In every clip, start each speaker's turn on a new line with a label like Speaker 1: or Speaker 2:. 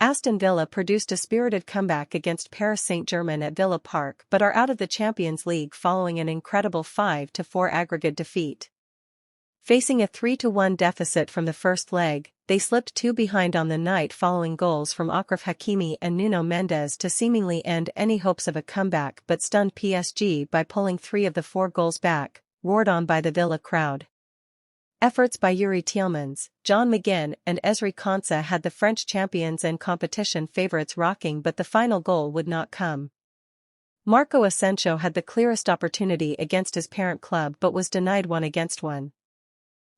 Speaker 1: Aston Villa produced a spirited comeback against Paris Saint-Germain at Villa Park but are out of the Champions League following an incredible 5-4 aggregate defeat. Facing a 3-1 deficit from the first leg, they slipped 2 behind on the night following goals from Achraf Hakimi and Nuno Mendes to seemingly end any hopes of a comeback but stunned PSG by pulling 3 of the 4 goals back, roared on by the Villa crowd. Efforts by Yuri Tielemans, John McGinn and Ezri Konsa had the French champions and competition favourites rocking but the final goal would not come. Marco Asensio had the clearest opportunity against his parent club but was denied 1-against-1.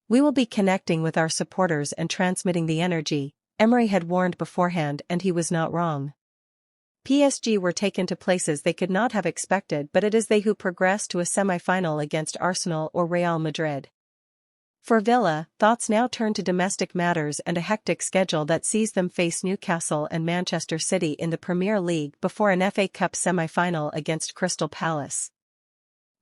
Speaker 1: "We will be connecting with our supporters and transmitting the energy," Emery had warned beforehand, and he was not wrong. PSG were taken to places they could not have expected, but it is they who progressed to a semi-final against Arsenal or Real Madrid. For Villa, thoughts now turn to domestic matters and a hectic schedule that sees them face Newcastle and Manchester City in the Premier League before an FA Cup semi-final against Crystal Palace.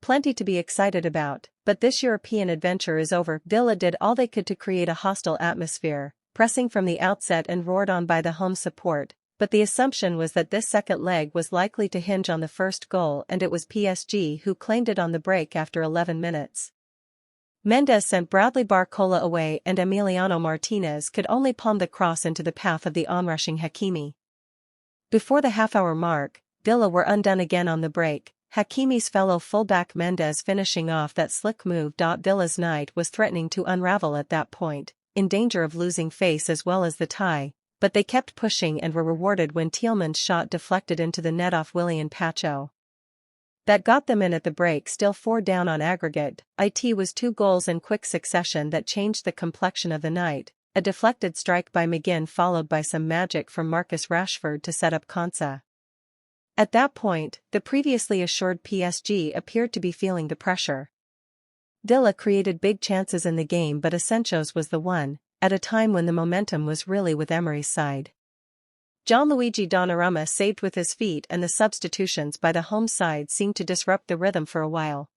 Speaker 1: Plenty to be excited about, but this European adventure is over. Villa did all they could to create a hostile atmosphere, pressing from the outset and roared on by the home support, but the assumption was that this second leg was likely to hinge on the first goal, and it was PSG who claimed it on the break after 11 minutes. Mendes sent Bradley Barcola away and Emiliano Martinez could only palm the cross into the path of the onrushing Hakimi. Before the half-hour mark, Villa were undone again on the break, Hakimi's fellow fullback Mendes finishing off that slick move. Villa's night was threatening to unravel at that point, in danger of losing face as well as the tie, but they kept pushing and were rewarded when Tielemans' shot deflected into the net off Willian Pacho. That got them in at the break, still 4 down on aggregate. It was 2 goals in quick succession that changed the complexion of the night, a deflected strike by McGinn followed by some magic from Marcus Rashford to set up Konsa. At that point, the previously assured PSG appeared to be feeling the pressure. Villa created big chances in the game, but Asensio's was the one, at a time when the momentum was really with Emery's side. Gianluigi Donnarumma saved with his feet, and the substitutions by the home side seemed to disrupt the rhythm for a while.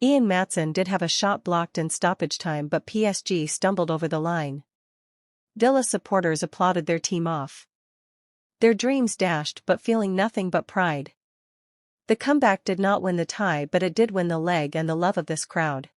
Speaker 1: Ian Maatsen did have a shot blocked in stoppage time, but PSG stumbled over the line. Villa supporters applauded their team off. Their dreams dashed, but feeling nothing but pride. The comeback did not win the tie, but it did win the leg and the love of this crowd.